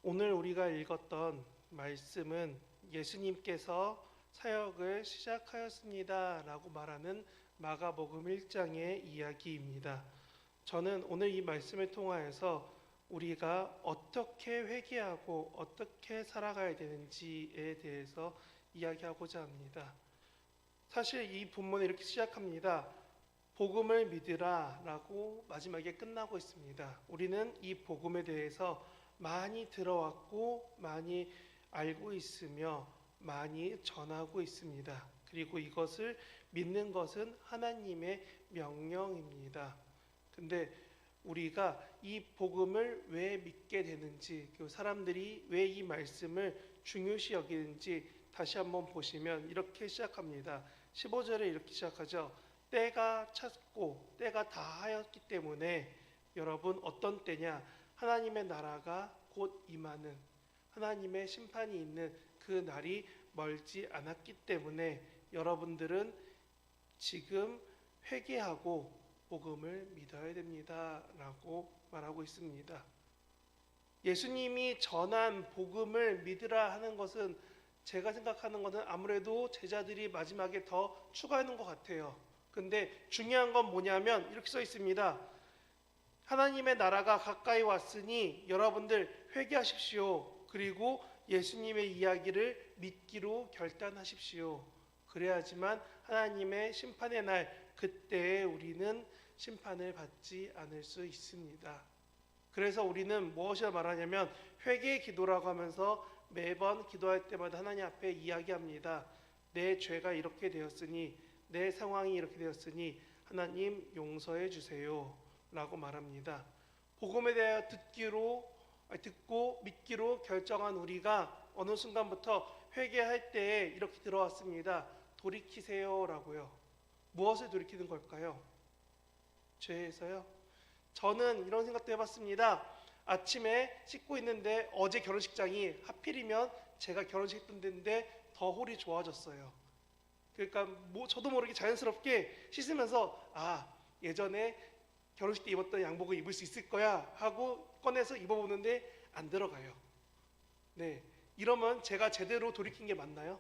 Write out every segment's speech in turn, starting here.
오늘 우리가 읽었던 말씀은 예수님께서 사역을 시작하였습니다 라고 말하는 마가복음 1장의 이야기입니다. 저는 오늘 이 말씀을 통하여서 우리가 어떻게 회개하고 어떻게 살아가야 되는지에 대해서 이야기하고자 합니다. 사실 이 본문을 이렇게 시작합니다. 복음을 믿으라 라고 마지막에 끝나고 있습니다. 우리는 이 복음에 대해서 많이 들어왔고 많이 알고 있으며 많이 전하고 있습니다. 그리고 이것을 믿는 것은 하나님의 명령입니다. 근데 우리가 이 복음을 왜 믿게 되는지, 그 사람들이 왜 이 말씀을 중요시 여기는지 다시 한번 보시면 이렇게 시작합니다. 15절에 이렇게 시작하죠. 때가 찼고 때가 다하였기 때문에 여러분 어떤 때냐? 하나님의 나라가 곧 임하는 하나님의 심판이 있는 그 날이 멀지 않았기 때문에 여러분들은 지금 회개하고 복음을 믿어야 됩니다 라고 말하고 있습니다. 예수님이 전한 복음을 믿으라 하는 것은 제가 생각하는 것은 아무래도 제자들이 마지막에 더 추가하는 것 같아요. 근데 중요한 건 뭐냐면 이렇게 써 있습니다. 하나님의 나라가 가까이 왔으니 여러분들 회개하십시오. 그리고 예수님의 이야기를 믿기로 결단하십시오. 그래야지만 하나님의 심판의 날 그때에 우리는 심판을 받지 않을 수 있습니다. 그래서 우리는 무엇을 말하냐면 회개 기도라고 하면서 매번 기도할 때마다 하나님 앞에 이야기합니다. 내 죄가 이렇게 되었으니 내 상황이 이렇게 되었으니 하나님 용서해 주세요 라고 말합니다. 복음에 대하여 듣고 믿기로 결정한 우리가 어느 순간부터 회개할 때에 이렇게 들어왔습니다. 돌이키세요 라고요. 무엇을 돌이키는 걸까요? 죄에서요? 저는 이런 생각도 해봤습니다. 아침에 씻고 있는데 어제 결혼식장이 하필이면 제가 결혼식 했던 데인데 더 홀이 좋아졌어요. 그러니까 저도 모르게 자연스럽게 씻으면서 예전에 결혼식 때 입었던 양복을 입을 수 있을 거야 하고 꺼내서 입어보는데 안 들어가요. 네, 이러면 제가 제대로 돌이킨 게 맞나요?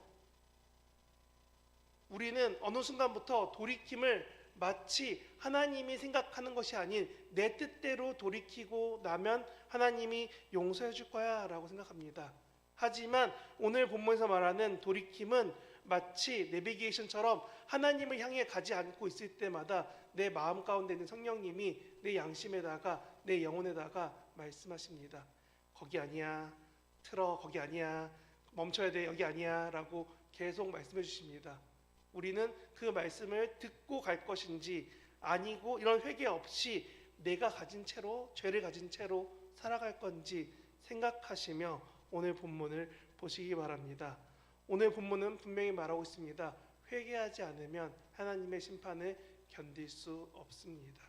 우리는 어느 순간부터 돌이킴을 마치 하나님이 생각하는 것이 아닌 내 뜻대로 돌이키고 나면 하나님이 용서해 줄 거야 라고 생각합니다. 하지만 오늘 본문에서 말하는 돌이킴은 마치 내비게이션처럼 하나님을 향해 가지 않고 있을 때마다 내 마음 가운데 있는 성령님이 내 양심에다가 내 영혼에다가 말씀하십니다. 거기 아니야, 틀어, 거기 아니야, 멈춰야 돼, 여기 아니야 라고 계속 말씀해 주십니다. 우리는 그 말씀을 듣고 갈 것인지 아니고 이런 회개 없이 내가 가진 채로 죄를 가진 채로 살아갈 건지 생각하시며 오늘 본문을 보시기 바랍니다. 오늘 본문은 분명히 말하고 있습니다. 회개하지 않으면 하나님의 심판을 견딜 수 없습니다.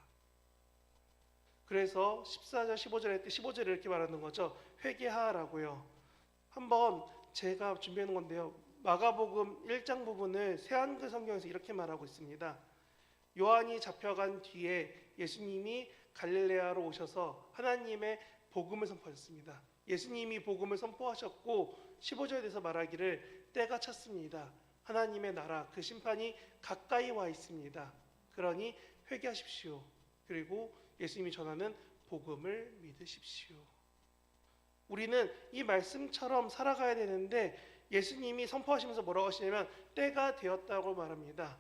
그래서 14절 15절에 15절에 이렇게 말하는 거죠. 회개하라고요. 한번 제가 준비해 놓은 건데요. 마가복음 1장 부분을 새한글 성경에서 이렇게 말하고 있습니다. 요한이 잡혀간 뒤에 예수님이 갈릴레아로 오셔서 하나님의 복음을 선포하셨습니다. 예수님이 복음을 선포하셨고 15절에 대해서 말하기를 때가 찼습니다. 하나님의 나라 그 심판이 가까이 와 있습니다. 그러니 회개하십시오. 그리고 예수님이 전하는 복음을 믿으십시오. 우리는 이 말씀처럼 살아가야 되는데 예수님이 선포하시면서 뭐라고 하시냐면 때가 되었다고 말합니다.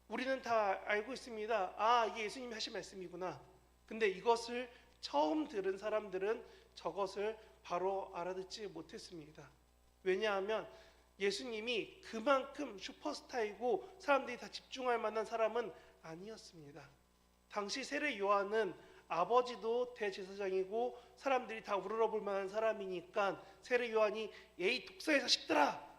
우리는 다 알고 있습니다. 이게 예수님이 하신 말씀이구나. 근데 이것을 처음 들은 사람들은 저것을 바로 알아듣지 못했습니다. 왜냐하면 예수님이 그만큼 슈퍼스타이고 사람들이 다 집중할 만한 사람은 아니었습니다. 당시 세례 요한은 아버지도 대제사장이고 사람들이 다 우러러볼 만한 사람이니까 세례 요한이 에이 독사의 자식들아,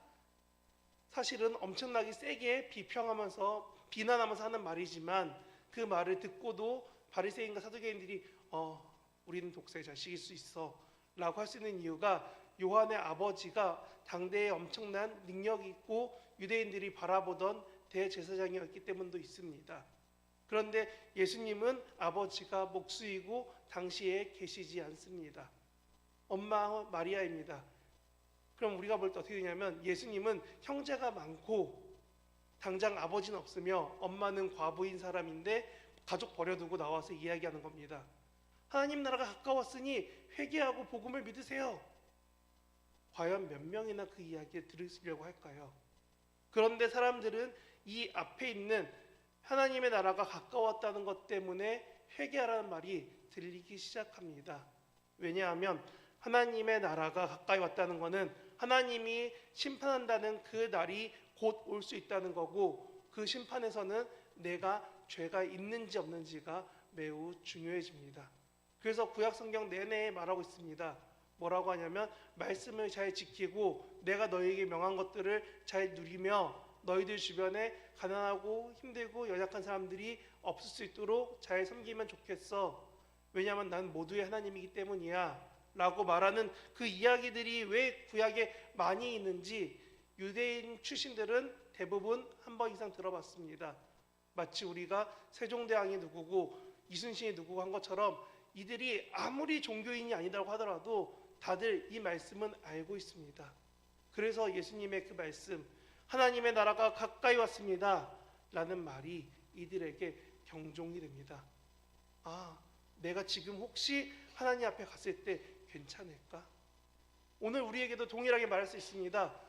사실은 엄청나게 세게 비난하면서 하는 말이지만 그 말을 듣고도 바리새인과 사두개인들이 우리는 독사의 자식일 수 있어 라고 할 수 있는 이유가 요한의 아버지가 당대에 엄청난 능력이 있고 유대인들이 바라보던 대제사장이었기 때문도 있습니다. 그런데 예수님은 아버지가 목수이고 당시에 계시지 않습니다. 엄마 마리아입니다. 그럼 우리가 볼 때 어떻게 되냐면 예수님은 형제가 많고 당장 아버지는 없으며 엄마는 과부인 사람인데 가족 버려두고 나와서 이야기하는 겁니다. 하나님 나라가 가까웠으니 회개하고 복음을 믿으세요. 과연 몇 명이나 그 이야기를 들으시려고 할까요? 그런데 사람들은 이 앞에 있는 하나님의 나라가 가까웠다는 것 때문에 회개하라는 말이 들리기 시작합니다. 왜냐하면 하나님의 나라가 가까이 왔다는 것은 하나님이 심판한다는 그 날이 곧 올 수 있다는 거고, 그 심판에서는 내가 죄가 있는지 없는지가 매우 중요해집니다. 그래서 구약 성경 내내에 말하고 있습니다. 뭐라고 하냐면 말씀을 잘 지키고 내가 너희에게 명한 것들을 잘 누리며 너희들 주변에 가난하고 힘들고 연약한 사람들이 없을 수 있도록 잘 섬기면 좋겠어. 왜냐하면 난 모두의 하나님이기 때문이야 라고 말하는 그 이야기들이 왜 구약에 많이 있는지 유대인 출신들은 대부분 한 번 이상 들어봤습니다. 마치 우리가 세종대왕이 누구고 이순신이 누구고 한 것처럼 이들이 아무리 종교인이 아니라고 하더라도 다들 이 말씀은 알고 있습니다. 그래서 예수님의 그 말씀, 하나님의 나라가 가까이 왔습니다 라는 말이 이들에게 경종이 됩니다. 아, 내가 지금 혹시 하나님 앞에 갔을 때 괜찮을까? 오늘 우리에게도 동일하게 말할 수 있습니다.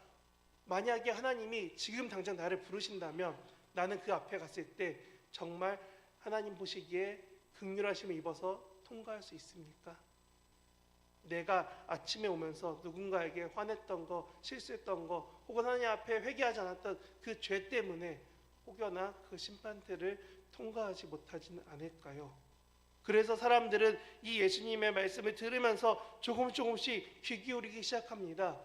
만약에 하나님이 지금 당장 나를 부르신다면 나는 그 앞에 갔을 때 정말 하나님 보시기에 긍휼하심을 입어서 통과할 수 있습니까? 내가 아침에 오면서 누군가에게 화냈던 거, 실수했던 거, 혹은 하나님 앞에 회개하지 않았던 그 죄 때문에 혹여나 그 심판대를 통과하지 못하지는 않을까요? 그래서 사람들은 이 예수님의 말씀을 들으면서 조금씩 귀 기울이기 시작합니다.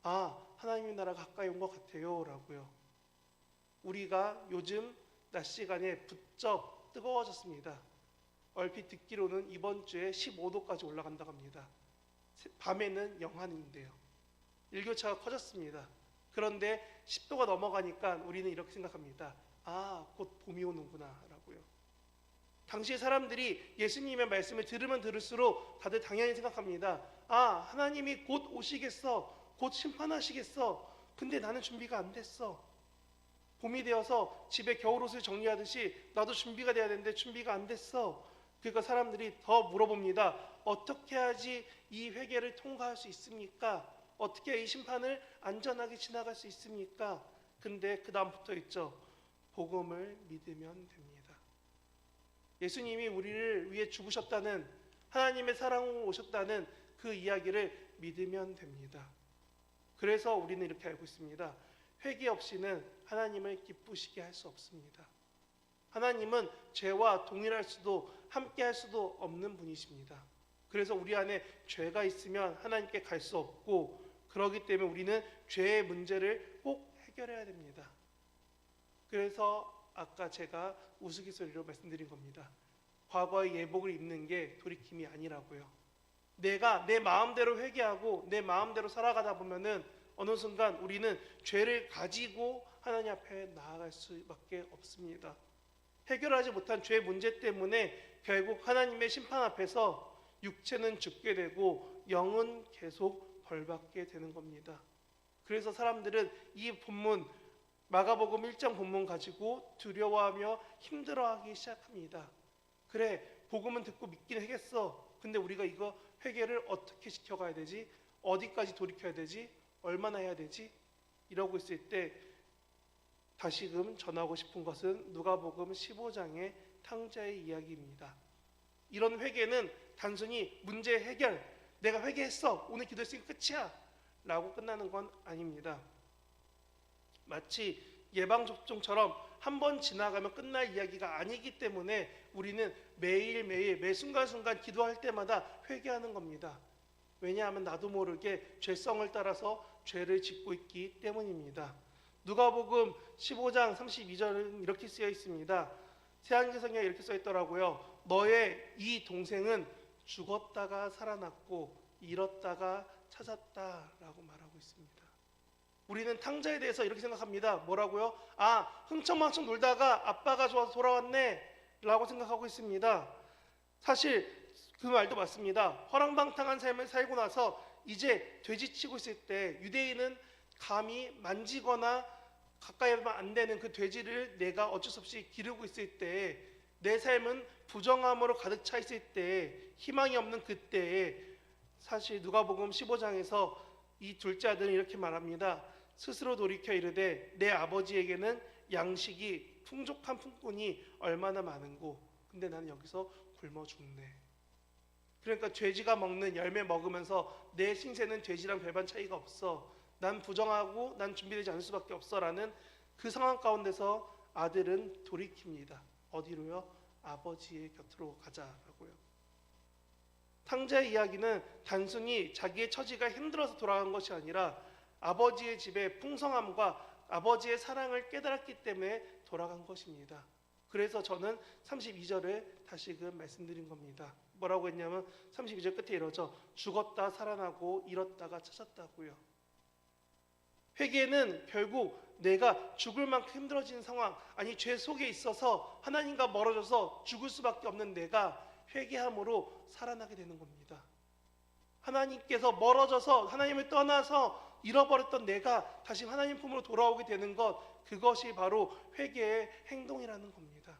아, 하나님의 나라 가까이 온 것 같아요 라고요. 우리가 요즘 낮 시간에 부쩍 뜨거워졌습니다. 얼핏 듣기로는 이번 주에 15도까지 올라간다고 합니다. 밤에는 영하인데요. 일교차가 커졌습니다. 그런데 10도가 넘어가니까 우리는 이렇게 생각합니다. 아, 곧 봄이 오는구나 라고요. 당시 사람들이 예수님의 말씀을 들으면 들을수록 다들 당연히 생각합니다. 아, 하나님이 곧 오시겠어. 곧 심판하시겠어. 근데 나는 준비가 안 됐어. 봄이 되어서 집에 겨울옷을 정리하듯이 나도 준비가 돼야 되는데 준비가 안 됐어. 그러니까 사람들이 더 물어봅니다. 어떻게 해야지 이 회개를 통과할 수 있습니까? 어떻게 이 심판을 안전하게 지나갈 수 있습니까? 근데 그 다음부터 있죠. 복음을 믿으면 됩니다. 예수님이 우리를 위해 죽으셨다는, 하나님의 사랑으로 오셨다는 그 이야기를 믿으면 됩니다. 그래서 우리는 이렇게 알고 있습니다. 회개 없이는 하나님을 기쁘시게 할 수 없습니다. 하나님은 죄와 동일할 수도 함께 할 수도 없는 분이십니다. 그래서 우리 안에 죄가 있으면 하나님께 갈 수 없고, 그렇기 때문에 우리는 죄의 문제를 꼭 해결해야 됩니다. 그래서 아까 제가 우스갯소리로 말씀드린 겁니다. 과거의 예복을 입는 게 돌이킴이 아니라고요. 내가 내 마음대로 회개하고 내 마음대로 살아가다 보면은 어느 순간 우리는 죄를 가지고 하나님 앞에 나아갈 수밖에 없습니다. 해결하지 못한 죄 문제 때문에 결국 하나님의 심판 앞에서 육체는 죽게 되고 영은 계속 벌받게 되는 겁니다. 그래서 사람들은 이 본문, 마가복음 1장 본문 가지고 두려워하며 힘들어하기 시작합니다. 그래, 복음은 듣고 믿긴 하겠어. 근데 우리가 이거 회개를 어떻게 시켜가야 되지? 어디까지 돌이켜야 되지? 얼마나 해야 되지? 이러고 있을 때 다시금 전하고 싶은 것은 누가복음 15장의 탕자의 이야기입니다. 이런 회개는 단순히 문제 해결, 내가 회개했어, 오늘 기도했으니까 끝이야 라고 끝나는 건 아닙니다. 마치 예방접종처럼 한 번 지나가면 끝날 이야기가 아니기 때문에 우리는 매일매일 매 순간순간 기도할 때마다 회개하는 겁니다. 왜냐하면 나도 모르게 죄성을 따라서 죄를 짓고 있기 때문입니다. 누가복음 15장 32절은 이렇게 쓰여 있습니다. 새한개성에 이렇게 써 있더라고요. 너의 이 동생은 죽었다가 살아났고 잃었다가 찾았다라고 말하고 있습니다. 우리는 탕자에 대해서 이렇게 생각합니다. 뭐라고요? 아, 흥청망청 놀다가 아빠가 좋아서 돌아왔네 라고 생각하고 있습니다. 사실 그 말도 맞습니다. 허랑방탕한 삶을 살고 나서 이제 돼지치고 있을 때 유대인은 감히 만지거나 가까이 하면 안 되는 그 돼지를 내가 어쩔 수 없이 기르고 있을 때, 내 삶은 부정함으로 가득 차 있을 때, 희망이 없는 그때에 사실 누가복음 15장에서 이 둘째 아들은 이렇게 말합니다. 스스로 돌이켜 이르되 내 아버지에게는 양식이 풍족한 품꾼이 얼마나 많은고, 근데 나는 여기서 굶어 죽네. 그러니까 돼지가 먹는 열매 먹으면서 내 신세는 돼지랑 별반 차이가 없어, 난 부정하고 난 준비되지 않을 수밖에 없어 라는 그 상황 가운데서 아들은 돌이킵니다. 어디로요? 아버지의 곁으로 가자라고요. 탕자의 이야기는 단순히 자기의 처지가 힘들어서 돌아간 것이 아니라 아버지의 집의 풍성함과 아버지의 사랑을 깨달았기 때문에 돌아간 것입니다. 그래서 저는 32절을 다시금 말씀드린 겁니다. 뭐라고 했냐면 32절 끝에 이러죠. 죽었다 살아나고 잃었다가 찾았다고요. 회개는 결국 내가 죽을 만큼 힘들어진 상황, 아니 죄 속에 있어서 하나님과 멀어져서 죽을 수밖에 없는 내가 회개함으로 살아나게 되는 겁니다. 하나님께서 멀어져서 하나님을 떠나서 잃어버렸던 내가 다시 하나님 품으로 돌아오게 되는 것, 그것이 바로 회개의 행동이라는 겁니다.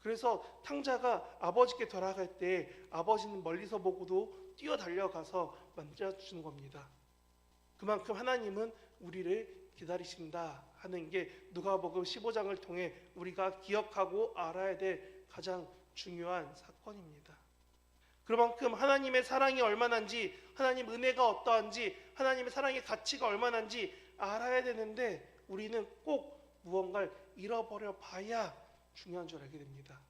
그래서 탕자가 아버지께 돌아갈 때 아버지는 멀리서 보고도 뛰어달려가서 만져주는 겁니다. 그만큼 하나님은 우리를 기다리신다 하는 게 누가복음 15장을 통해 우리가 기억하고 알아야 될 가장 중요한 사건입니다. 그만큼 하나님의 사랑이 얼마나인지, 하나님 은혜가 어떠한지, 하나님의 사랑의 가치가 얼마나인지 알아야 되는데 우리는 꼭 무언가를 잃어버려 봐야 중요한 줄 알게 됩니다.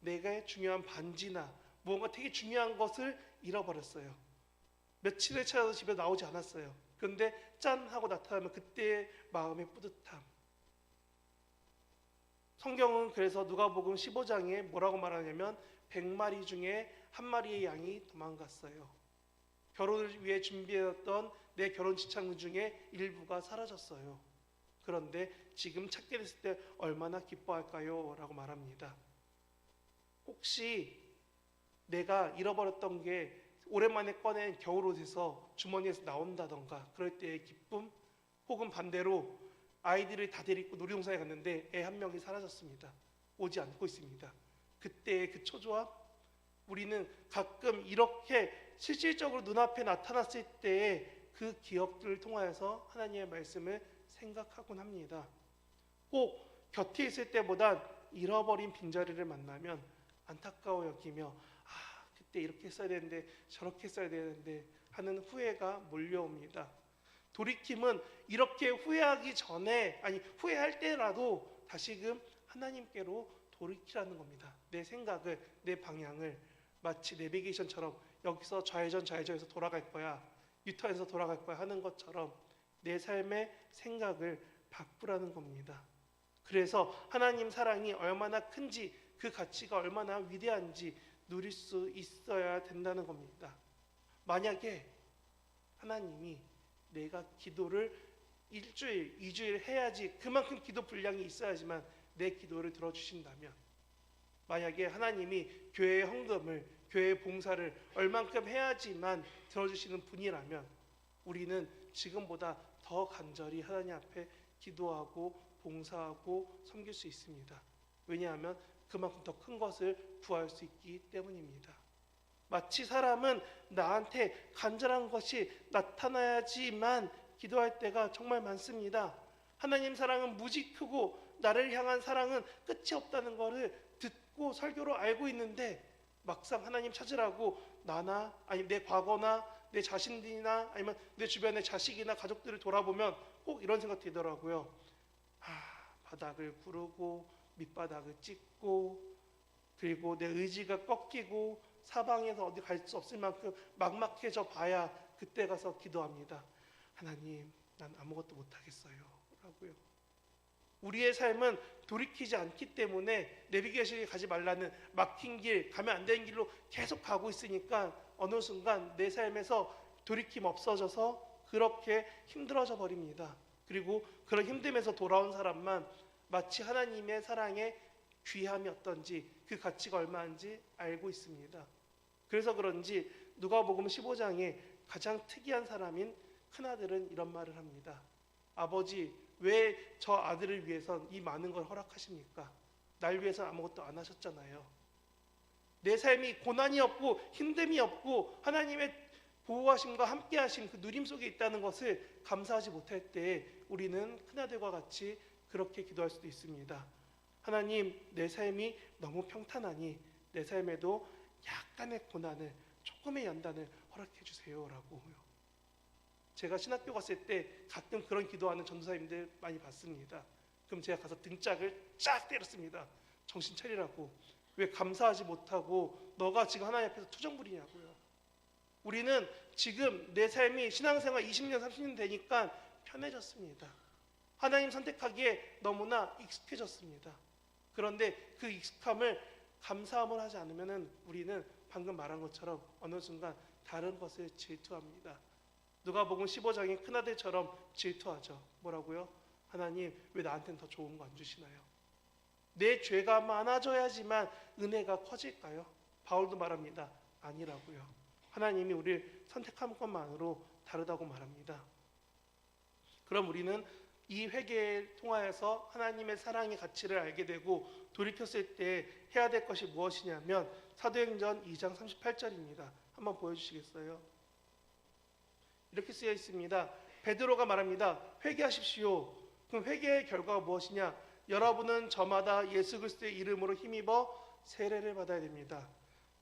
내가 중요한 반지나 무언가 되게 중요한 것을 잃어버렸어요. 며칠을 찾아도 집에 나오지 않았어요. 그런데 짠 하고 나타나면 그때의 마음의 뿌듯함. 성경은 그래서 누가복음 15장에 뭐라고 말하냐면 100마리 중에 한 마리의 양이 도망갔어요. 결혼을 위해 준비해왔던 내 결혼 지창금 중에 일부가 사라졌어요. 그런데 지금 찾게 됐을 때 얼마나 기뻐할까요? 라고 말합니다. 혹시 내가 잃어버렸던 게 오랜만에 꺼낸 겨울옷에서 주머니에서 나온다던가 그럴 때의 기쁨, 혹은 반대로 아이들을 다 데리고 놀이동산에 갔는데 애 한 명이 사라졌습니다. 오지 않고 있습니다. 그때의 그 초조함, 우리는 가끔 이렇게 실질적으로 눈앞에 나타났을 때의 그 기억들을 통하여서 하나님의 말씀을 생각하곤 합니다. 꼭 곁에 있을 때보단 잃어버린 빈자리를 만나면 안타까워 여기며 그때 이렇게 했어야 되는데 저렇게 했어야 되는데 하는 후회가 몰려옵니다. 돌이킴은 이렇게 후회하기 전에, 아니 후회할 때라도 다시금 하나님께로 돌이키라는 겁니다. 내 생각을, 내 방향을 마치 내비게이션처럼 여기서 좌회전 좌회전에서 돌아갈 거야, 유턴에서 돌아갈 거야 하는 것처럼 내 삶의 생각을 바꾸라는 겁니다. 그래서 하나님 사랑이 얼마나 큰지, 그 가치가 얼마나 위대한지 누릴 수 있어야 된다는 겁니다. 만약에 하나님이 내가 기도를 일주일, 2주일 해야지 그만큼 기도 분량이 있어야지만 내 기도를 들어주신다면, 만약에 하나님이 교회의 헌금을, 교회의 봉사를 얼만큼 해야지만 들어주시는 분이라면 우리는 지금보다 더 간절히 하나님 앞에 기도하고 봉사하고 섬길 수 있습니다. 왜냐하면 그만큼 더 큰 것을 구할 수 있기 때문입니다. 마치 사람은 나한테 간절한 것이 나타나야지만 기도할 때가 정말 많습니다. 하나님 사랑은 무지 크고 나를 향한 사랑은 끝이 없다는 것을 듣고 설교로 알고 있는데 막상 하나님 찾으라고 나나, 아니 내 과거나 내 자신들이나 아니면 내 주변의 자식이나 가족들을 돌아보면 꼭 이런 생각 들더라고요. 바닥을 구르고 밑바닥을 찢고, 그리고 내 의지가 꺾이고 사방에서 어디 갈 수 없을 만큼 막막해져 봐야 그때 가서 기도합니다. 하나님, 난 아무것도 못하겠어요 라고요. 우리의 삶은 돌이키지 않기 때문에 내비게이션에 가지 말라는 막힌 길, 가면 안 되는 길로 계속 가고 있으니까 어느 순간 내 삶에서 돌이킴 없어져서 그렇게 힘들어져 버립니다. 그리고 그런 힘듦에서 돌아온 사람만 마치 하나님의 사랑에 귀함이 어떤지, 그 가치가 얼마인지 알고 있습니다. 그래서 그런지 누가복음 15장에 가장 특이한 사람인 큰아들은 이런 말을 합니다. 아버지, 왜 저 아들을 위해선 이 많은 걸 허락하십니까? 날 위해서 아무것도 안 하셨잖아요. 내 삶이 고난이 없고 힘듦이 없고 하나님의 보호하심과 함께하심, 그 누림 속에 있다는 것을 감사하지 못할 때 우리는 큰아들과 같이 그렇게 기도할 수도 있습니다. 하나님, 내 삶이 너무 평탄하니 내 삶에도 약간의 고난을, 조금의 연단을 허락해 주세요 라고요. 제가 신학교 갔을 때 가끔 그런 기도하는 전도사님들 많이 봤습니다. 그럼 제가 가서 등짝을 쫙 때렸습니다. 정신 차리라고. 왜 감사하지 못하고 너가 지금 하나님 앞에서 투정 부리냐고요. 우리는 지금 내 삶이 신앙생활 20년 30년 되니까 편해졌습니다. 하나님 선택하기에 너무나 익숙해졌습니다. 그런데 그 익숙함을 감사함을 하지 않으면 우리는 방금 말한 것처럼 어느 순간 다른 것을 질투합니다. 누가복음 15장의 큰아들처럼 질투하죠. 뭐라고요? 하나님, 왜 나한테는 더 좋은 거 안 주시나요? 내 죄가 많아져야지만 은혜가 커질까요? 바울도 말합니다. 아니라고요. 하나님이 우리를 선택한 것만으로 다르다고 말합니다. 그럼 우리는 이 회개를 통하여서 하나님의 사랑의 가치를 알게 되고 돌이켰을 때 해야 될 것이 무엇이냐면 사도행전 2장 38절입니다. 한번 보여주시겠어요? 이렇게 쓰여 있습니다. 베드로가 말합니다. 회개하십시오. 그럼 회개의 결과가 무엇이냐? 여러분은 저마다 예수 그리스도의 이름으로 힘입어 세례를 받아야 됩니다.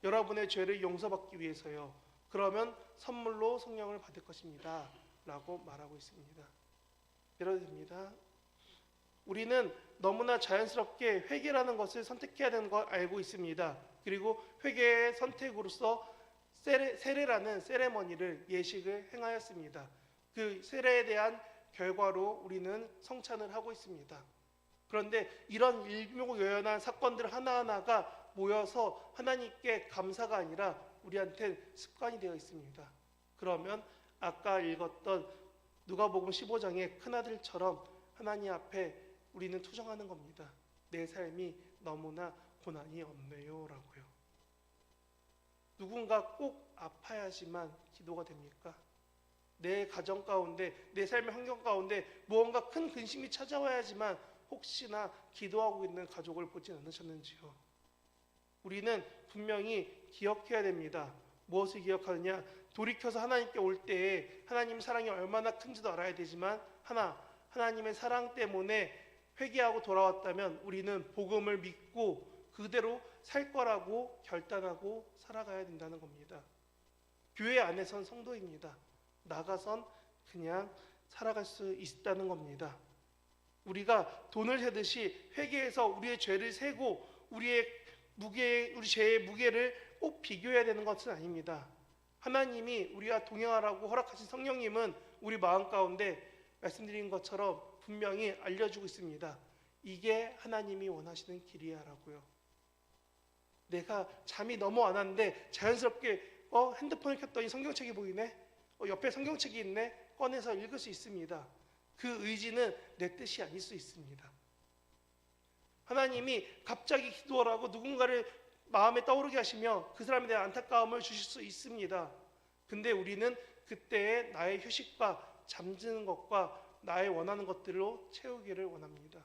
여러분의 죄를 용서받기 위해서요. 그러면 선물로 성령을 받을 것입니다. 라고 말하고 있습니다. 이러도 됩니다. 우리는 너무나 자연스럽게 회개라는 것을 선택해야 되는 걸 알고 있습니다. 그리고 회개의 선택으로서 세례라는 세레머니를, 예식을 행하였습니다. 그 세례에 대한 결과로 우리는 성찬을 하고 있습니다. 그런데 이런 일묘요연한 사건들 하나하나가 모여서 하나님께 감사가 아니라 우리한테 습관이 되어 있습니다. 그러면 아까 읽었던 누가복음 15장의 큰아들처럼 하나님 앞에 우리는 투정하는 겁니다. 내 삶이 너무나 고난이 없네요 라고요. 누군가 꼭 아파야지만 기도가 됩니까? 내 가정 가운데, 내 삶의 환경 가운데 무언가 큰 근심이 찾아와야지만 혹시나 기도하고 있는 가족을 보진 않으셨는지요? 우리는 분명히 기억해야 됩니다. 무엇을 기억하느냐? 돌이켜서 하나님께 올 때에 하나님 사랑이 얼마나 큰지도 알아야 되지만 하나님의 사랑 때문에 회개하고 돌아왔다면 우리는 복음을 믿고 그대로 살 거라고 결단하고 살아가야 된다는 겁니다. 교회 안에선 성도입니다. 나가선 그냥 살아갈 수 있다는 겁니다. 우리가 돈을 세듯이 회개해서 우리의 죄를 세고 우리 죄의 무게를 꼭 비교해야 되는 것은 아닙니다. 하나님이 우리와 동행하라고 허락하신 성령님은 우리 마음 가운데 말씀드린 것처럼 분명히 알려주고 있습니다. 이게 하나님이 원하시는 길이야라고요. 내가 잠이 너무 안 왔는데 자연스럽게 핸드폰을 켰더니 성경책이 보이네. 옆에 성경책이 있네. 꺼내서 읽을 수 있습니다. 그 의지는 내 뜻이 아닐 수 있습니다. 하나님이 갑자기 기도하라고 누군가를 마음에 떠오르게 하시며 그 사람에 대한 안타까움을 주실 수 있습니다. 근데 우리는 그때의 나의 휴식과 잠드는 것과 나의 원하는 것들로 채우기를 원합니다.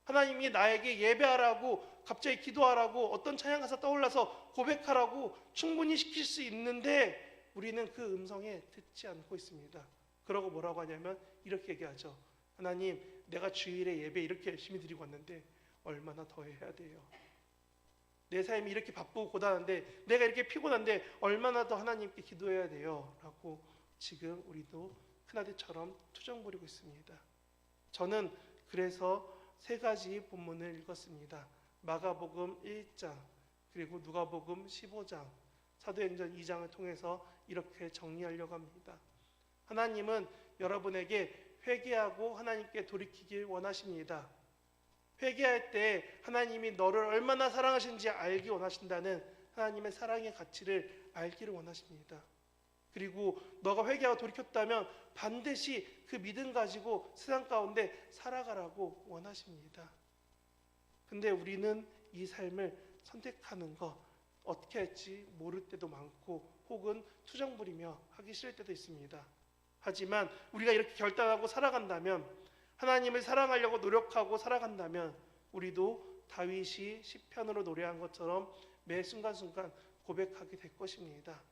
하나님이 나에게 예배하라고, 갑자기 기도하라고, 어떤 찬양 가사 떠올라서 고백하라고 충분히 시킬 수 있는데 우리는 그 음성에 듣지 않고 있습니다. 그러고 뭐라고 하냐면 이렇게 얘기하죠. 하나님, 내가 주일에 예배 이렇게 열심히 드리고 왔는데 얼마나 더 해야 돼요? 내 삶이 이렇게 바쁘고 고단한데, 내가 이렇게 피곤한데 얼마나 더 하나님께 기도해야 돼요? 라고 지금 우리도 큰아들처럼 투정 부리고 있습니다. 저는 그래서 세 가지 본문을 읽었습니다. 마가복음 1장, 그리고 누가복음 15장, 사도행전 2장을 통해서 이렇게 정리하려고 합니다. 하나님은 여러분에게 회개하고 하나님께 돌이키길 원하십니다. 회개할 때 하나님이 너를 얼마나 사랑하시는지 알기 원하신다는 하나님의 사랑의 가치를 알기를 원하십니다. 그리고 너가 회개하고 돌이켰다면 반드시 그 믿음 가지고 세상 가운데 살아가라고 원하십니다. 근데 우리는 이 삶을 선택하는 거 어떻게 할지 모를 때도 많고 혹은 투정 부리며 하기 싫을 때도 있습니다. 하지만 우리가 이렇게 결단하고 살아간다면, 하나님을 사랑하려고 노력하고 살아간다면 우리도 다윗이 시편으로 노래한 것처럼 매 순간순간 고백하게 될 것입니다.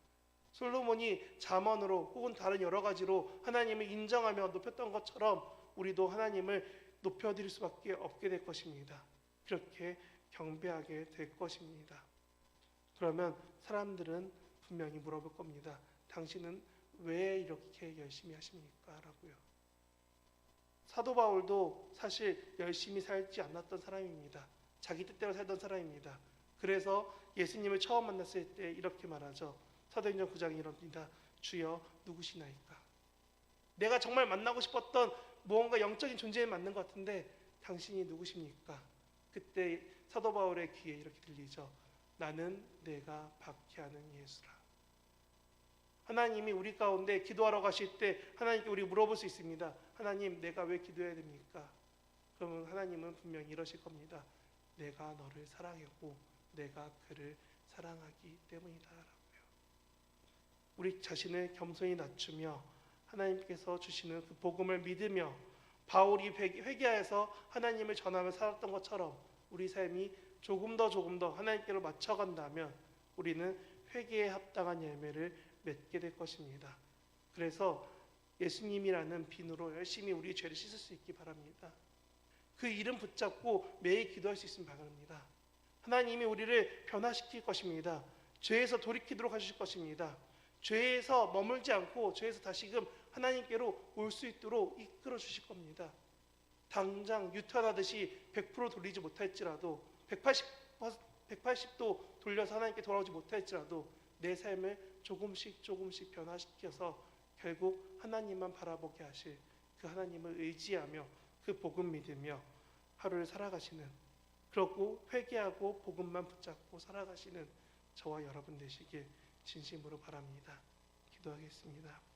솔로몬이 잠언으로 혹은 다른 여러 가지로 하나님을 인정하며 높였던 것처럼 우리도 하나님을 높여드릴 수밖에 없게 될 것입니다. 그렇게 경배하게 될 것입니다. 그러면 사람들은 분명히 물어볼 겁니다. 당신은 왜 이렇게 열심히 하십니까? 라고요. 사도 바울도 사실 열심히 살지 않았던 사람입니다. 자기 뜻대로 살던 사람입니다. 그래서 예수님을 처음 만났을 때 이렇게 말하죠. 사도행전 9장에 이럽니다. 주여 누구시나이까? 내가 정말 만나고 싶었던 무언가 영적인 존재에 맞는 것 같은데 당신이 누구십니까? 그때 사도 바울의 귀에 이렇게 들리죠. 나는 내가 박해하는 예수라. 하나님이 우리 가운데 기도하러 가실 때 하나님께 우리 물어볼 수 있습니다. 하나님, 내가 왜 기도해야 됩니까? 그러면 하나님은 분명히 이러실 겁니다. 내가 너를 사랑하고 내가 그를 사랑하기 때문이다 라고요. 우리 자신을 겸손히 낮추며 하나님께서 주시는 그 복음을 믿으며 바울이 회개하여서 하나님을 전하며 살았던 것처럼 우리 삶이 조금 더 하나님께로 맞춰간다면 우리는 회개에 합당한 열매를 맺게 될 것입니다. 그래서 예수님이라는 비누로 열심히 우리의 죄를 씻을 수 있기 바랍니다. 그 이름 붙잡고 매일 기도할 수 있으면 바랍니다. 하나님이 우리를 변화시킬 것입니다. 죄에서 돌이키도록 하실 것입니다. 죄에서 머물지 않고 죄에서 다시금 하나님께로 올 수 있도록 이끌어 주실 겁니다. 당장 유턴하듯이 100% 돌리지 못할지라도 180도 돌려서 하나님께 돌아오지 못할지라도 내 삶을 조금씩 변화시켜서 결국 하나님만 바라보게 하실 그 하나님을 의지하며 그 복음 믿으며 하루를 살아가시는, 그렇고 회개하고 복음만 붙잡고 살아가시는 저와 여러분 되시길 진심으로 바랍니다. 기도하겠습니다.